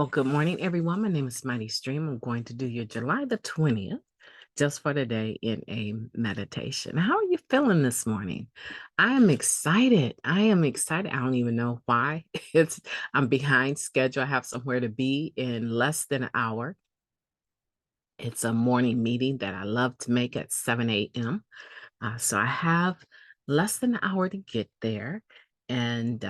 Well, good morning, everyone. My name is Mighty Stream. I'm going to do your July the 20th just for today in a meditation. How are you feeling this morning? I am excited. I am excited. I don't even know why. It's I'm behind schedule. I have somewhere to be in less than an hour. It's a morning meeting that I love to make at 7 a.m. So I have less than an hour to get there. And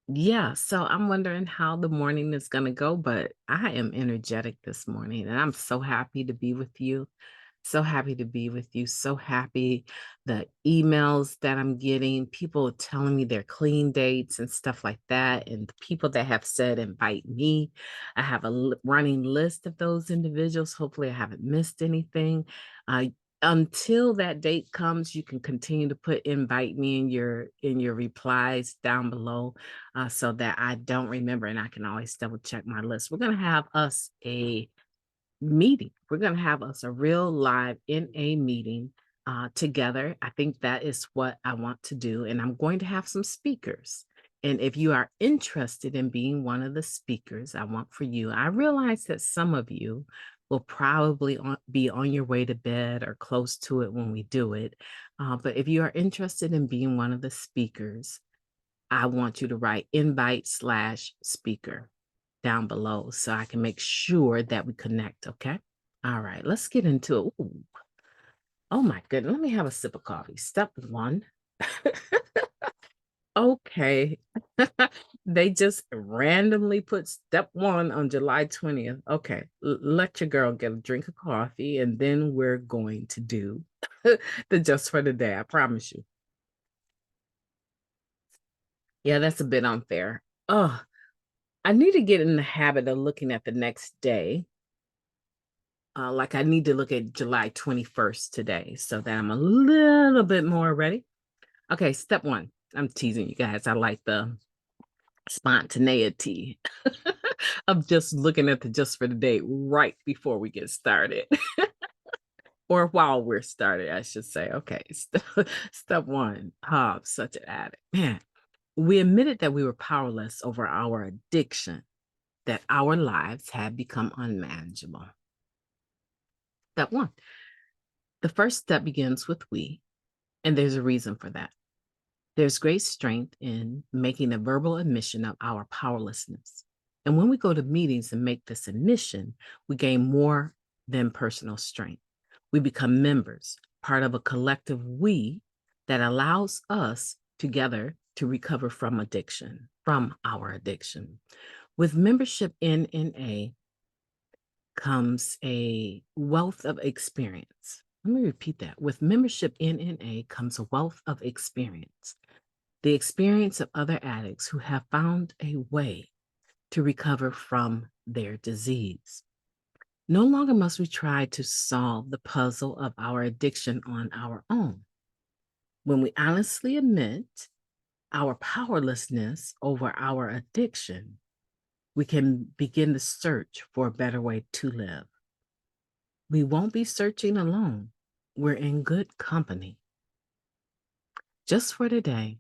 yeah, so I'm wondering how the morning is going to go, but I am energetic this morning and I'm so happy to be with you. So happy to be with you. So happy the emails that I'm getting, people telling me their clean dates and stuff like that. And the people that have said invite me. I have a running list of those individuals. Hopefully, I haven't missed anything. Uh, until that date comes, you can continue to put invite me in your replies down below so that I don't remember and I can always double check my list. We're going to have us a meeting. We're going to have us a real live in a meeting together. I think that is what I want to do. And I'm going to have some speakers. And if you are interested in being one of the speakers, I want for you, I realize that some of you will probably be on your way to bed or close to it when we do it. But if you are interested in being one of the speakers, I want you to write invite/speaker down below so I can make sure that we connect. Okay. All right. Let's get into it. Ooh. Oh my goodness. Let me have a sip of coffee. Step one. Okay. They just randomly put step one on July 20th. Okay. Let your girl get a drink of coffee and then we're going to do the just for the day. I promise you. Yeah, that's a bit unfair. Oh, I need to get in the habit of looking at the next day. Like I need to look at July 21st today so that I'm a little bit more ready. Okay, step one. I'm teasing you guys. I like the spontaneity of just looking at the just for the day right before we get started. Or while we're started, I should say. Okay, step one. Such an addict. Man, we admitted that we were powerless over our addiction, that our lives had become unmanageable. Step one. The first step begins with we, and there's a reason for that. There's great strength in making a verbal admission of our powerlessness. And when we go to meetings and make this admission, we gain more than personal strength. We become members, part of a collective we that allows us together to recover from addiction, from our addiction. With membership in NA comes a wealth of experience. Let me repeat that. With membership in NA comes a wealth of experience, the experience of other addicts who have found a way to recover from their disease. No longer must we try to solve the puzzle of our addiction on our own. When we honestly admit our powerlessness over our addiction, we can begin to search for a better way to live. We won't be searching alone. We're in good company. Just for today,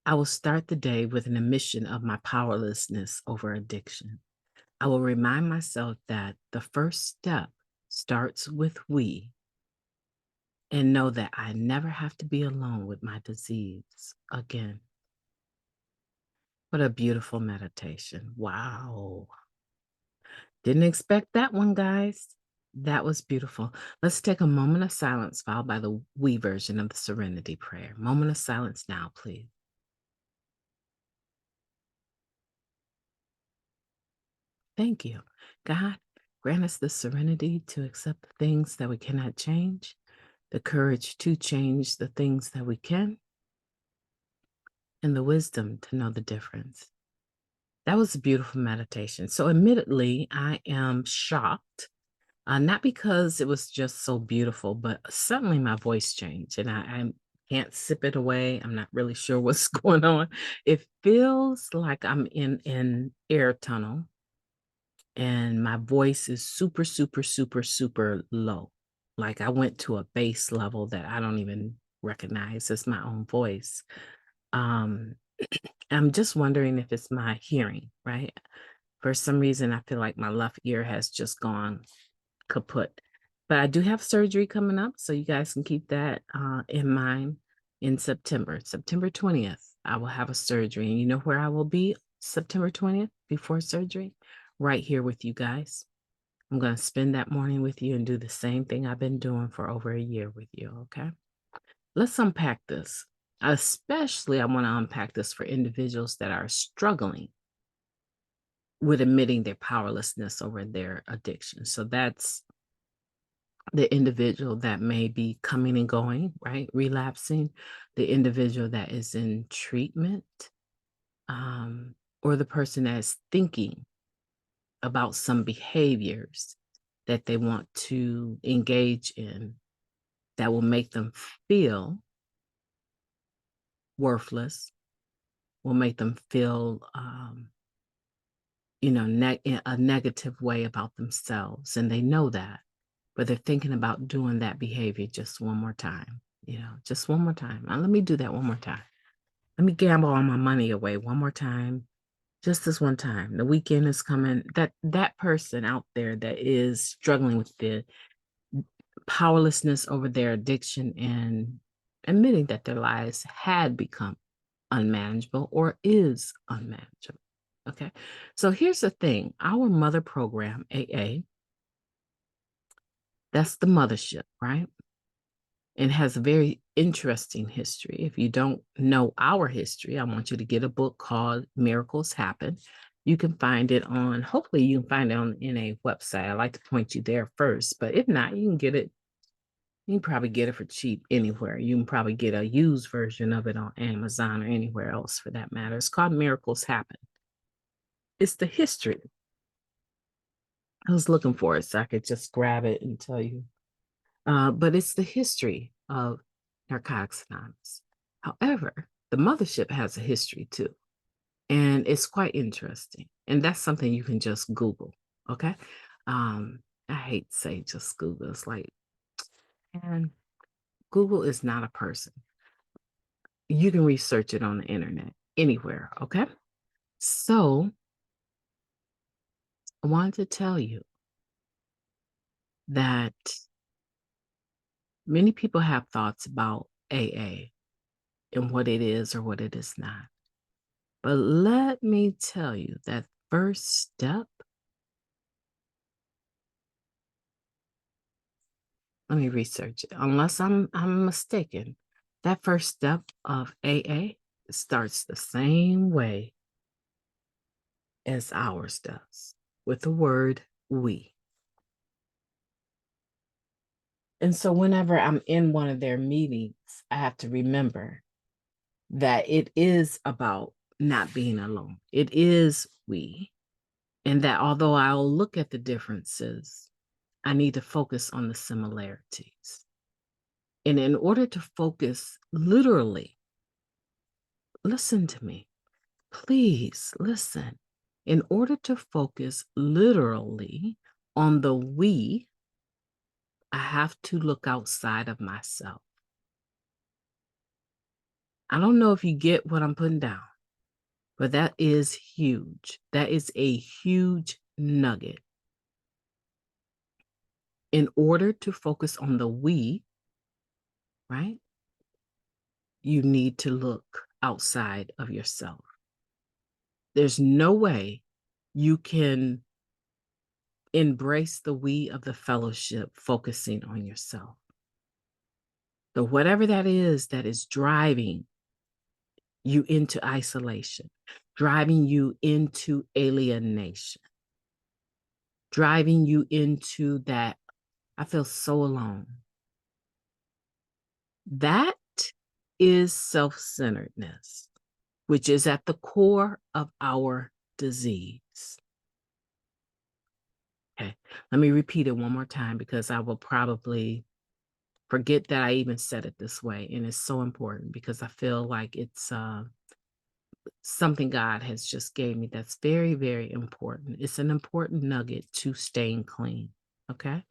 I will start the day with an admission of my powerlessness over addiction. I will remind myself that the first step starts with we and know that I never have to be alone with my disease again. What a beautiful meditation. Wow. Didn't expect that one, guys. That was beautiful. Let's take a moment of silence, followed by the we version of the Serenity Prayer. Moment of silence now, please. Thank you. God, grant us the serenity to accept the things that we cannot change, the courage to change the things that we can, and the wisdom to know the difference. That was a beautiful meditation. So, admittedly, I am shocked, not because it was just so beautiful, but suddenly my voice changed and I can't sip it away. I'm not really sure what's going on. It feels like I'm in an air tunnel and my voice is super, super, super, super low. Like I went to a base level that I don't even recognize as my own voice. Um, I'm just wondering if it's my hearing, right? For some reason, I feel like my left ear has just gone kaput. But I do have surgery coming up, so you guys can keep that in mind in September. September 20th, I will have a surgery. And you know where I will be September 20th before surgery? Right here with you guys. I'm going to spend that morning with you and do the same thing I've been doing for over a year with you, okay? Let's unpack this. Especially, I want to unpack this for individuals that are struggling with admitting their powerlessness over their addiction. So that's the individual that may be coming and going, right? Relapsing, the individual that is in treatment, or the person that is thinking about some behaviors that they want to engage in that will make them feel worthless, will make them feel, in a negative way about themselves. And they know that, but they're thinking about doing that behavior just one more time, just one more time. Now, let me do that one more time. Let me gamble all my money away one more time, just this one time. The weekend is coming. That person out there that is struggling with the powerlessness over their addiction and admitting that their lives had become unmanageable or is unmanageable. Okay. So here's the thing. Our mother program, AA, that's the mothership, right? It has a very interesting history. If you don't know our history, I want you to get a book called Miracles Happen. You can find it on, hopefully you can find it on in a website. I like to point you there first, but if not, you can get it. You can probably get it for cheap anywhere. You can probably get a used version of it on Amazon or anywhere else for that matter. It's called Miracles Happen. It's the history. I was looking for it so I could just grab it and tell you. But it's the history of Narcotics Anonymous. However, the mothership has a history too, and it's quite interesting. And that's something you can just Google. Okay. I hate to say just Google. It's like, and Google is not a person. You can research it on the internet anywhere. Okay. So I wanted to tell you that many people have thoughts about AA and what it is or what it is not. But let me tell you that first step, let me research it. Unless I'm mistaken, that first step of AA starts the same way as ours does, with the word we. And so whenever I'm in one of their meetings, I have to remember that it is about not being alone. It is we. And that although I'll look at the differences, I need to focus on the similarities. And in order to focus literally, listen to me, please listen. In order to focus literally on the we, I have to look outside of myself. I don't know if you get what I'm putting down, but that is huge. That is a huge nugget. In order to focus on the we, right, you need to look outside of yourself. There's no way you can embrace the we of the fellowship focusing on yourself. So whatever that is driving you into isolation, driving you into alienation, driving you into that, I feel so alone. That is self-centeredness, which is at the core of our disease. Okay, let me repeat it one more time because I will probably forget that I even said it this way. And it's so important because I feel like it's something God has just gave me that's very, very important. It's an important nugget to staying clean. Okay.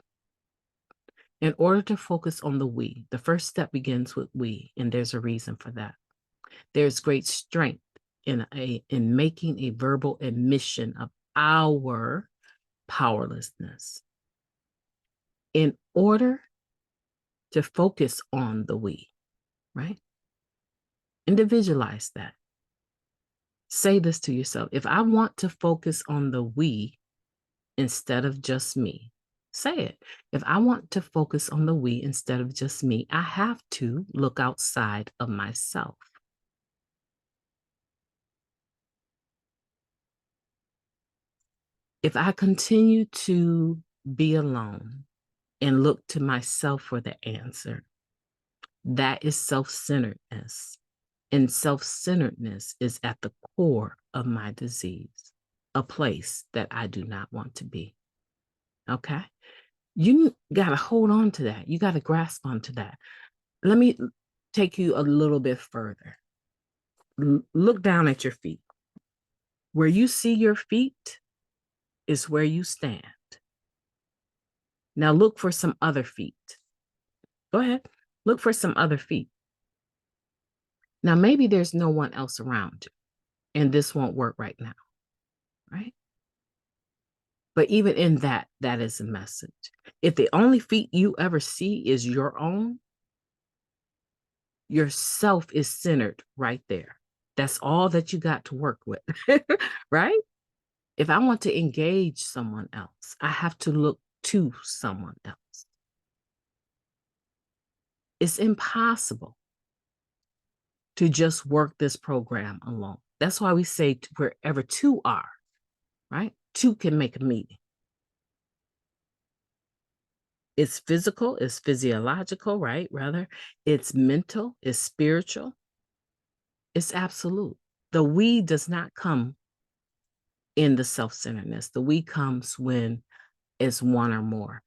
In order to focus on the we, the first step begins with we, and there's a reason for that. There's great strength in making a verbal admission of our powerlessness in order to focus on the we, right? Individualize that. Say this to yourself. If I want to focus on the we instead of just me, say it. If I want to focus on the we instead of just me, I have to look outside of myself. If I continue to be alone and look to myself for the answer, that is self-centeredness. And self-centeredness is at the core of my disease, a place that I do not want to be. Okay? You got to hold on to that. You got to grasp onto that. Let me take you a little bit further. Look down at your feet. Where you see your feet is where you stand. Now look for some other feet. Go ahead. Look for some other feet. Now, maybe there's no one else around you, and this won't work right now, right? But even in that, that is a message. If the only feet you ever see is your own, yourself is centered right there. That's all that you got to work with, right? If I want to engage someone else, I have to look to someone else. It's impossible to just work this program alone. That's why we say wherever two are, right? Two can make a meeting. It's physical, it's physiological, right? Rather, it's mental, it's spiritual, it's absolute. The we does not come in the self-centeredness. The we comes when it's one or more.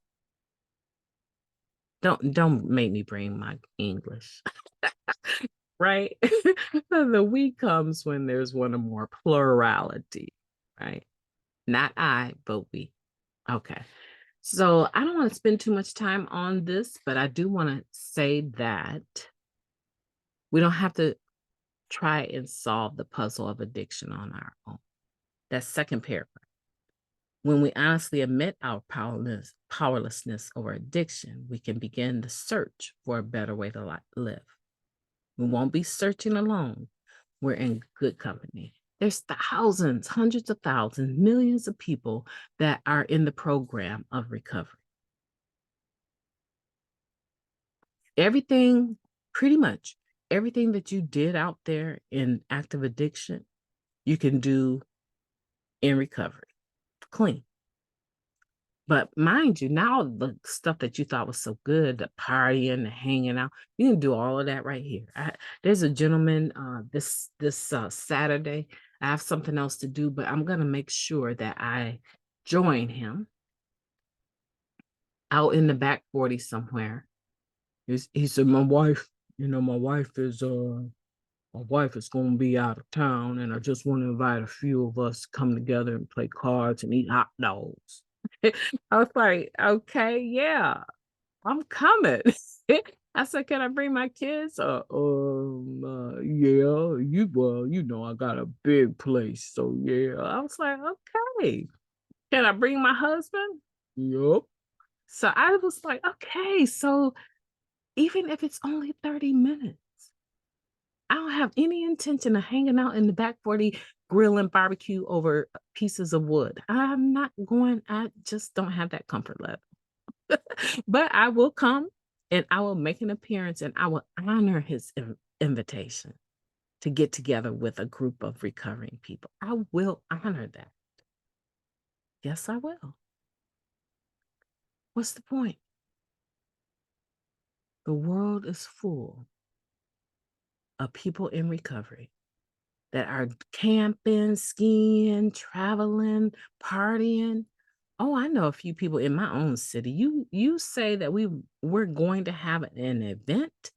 Don't make me bring my English. Right? The we comes when there's one or more, plurality, right? Not I, but we. Okay. So I don't want to spend too much time on this, but I do want to say that we don't have to try and solve the puzzle of addiction on our own. That second paragraph. When we honestly admit our powerlessness over addiction, we can begin the search for a better way to live. We won't be searching alone. We're in good company. There's thousands, hundreds of thousands, millions of people that are in the program of recovery. Everything, pretty much everything that you did out there in active addiction, you can do in recovery, clean. But mind you, now the stuff that you thought was so good, the partying, the hanging out, you can do all of that right here. There's a gentleman this Saturday. I have something else to do, but I'm gonna make sure that I join him out in the back 40 somewhere. He said, my wife, my wife is going to be out of town, and I just want to invite a few of us to come together and play cards and eat hot dogs. I was like, okay, yeah, I'm coming. I said, can I bring my kids? Yeah, I got a big place, so yeah. I was like, okay. Can I bring my husband? Yup. So I was like, okay, so even if it's only 30 minutes, I don't have any intention of hanging out in the back 40 grilling barbecue over pieces of wood. I'm not going, I just don't have that comfort level. But I will come and I will make an appearance and I will honor his invitation to get together with a group of recovering people. I will honor that. Yes, I will. What's the point? The world is full of people in recovery that are camping, skiing, traveling, partying. Oh, I know a few people in my own city. You say that we're going to have an event.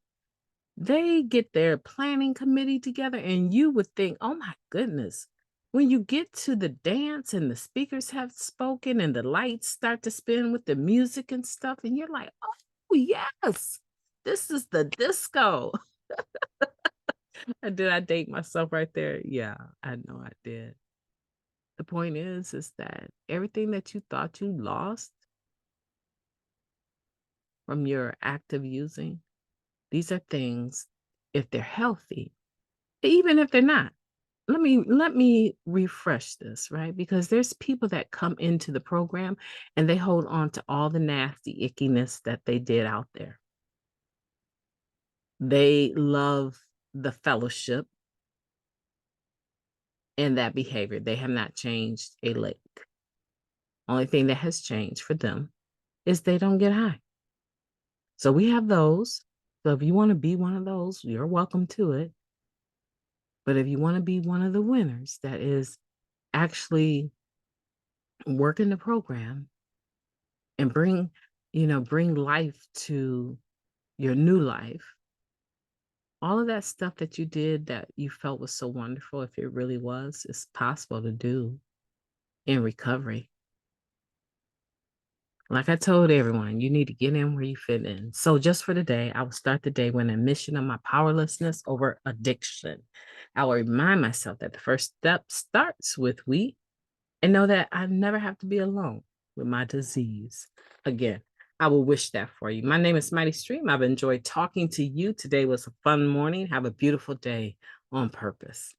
They get their planning committee together, and you would think, oh my goodness, when you get to the dance and the speakers have spoken and the lights start to spin with the music and stuff, and you're like, oh yes, this is the disco. Did I date myself right there? Yeah, I know I did. The point is that everything that you thought you lost from your active using, these are things, if they're healthy, even if they're not. Let me refresh this, right? Because there's people that come into the program and they hold on to all the nasty ickiness that they did out there. They love the fellowship and that behavior. They have not changed a lick. Only thing that has changed for them is they don't get high. So we have those. So if you want to be one of those, you're welcome to it. But if you want to be one of the winners that is actually working the program and bring life to your new life, all of that stuff that you did that you felt was so wonderful, if it really was, it's possible to do in recovery. Like I told everyone, you need to get in where you fit in. So just for today, I will start the day with an admission of my powerlessness over addiction. I will remind myself that the first step starts with we, and know that I never have to be alone with my disease. Again, I will wish that for you. My name is Mighty Stream. I've enjoyed talking to you. Today was a fun morning. Have a beautiful day on purpose.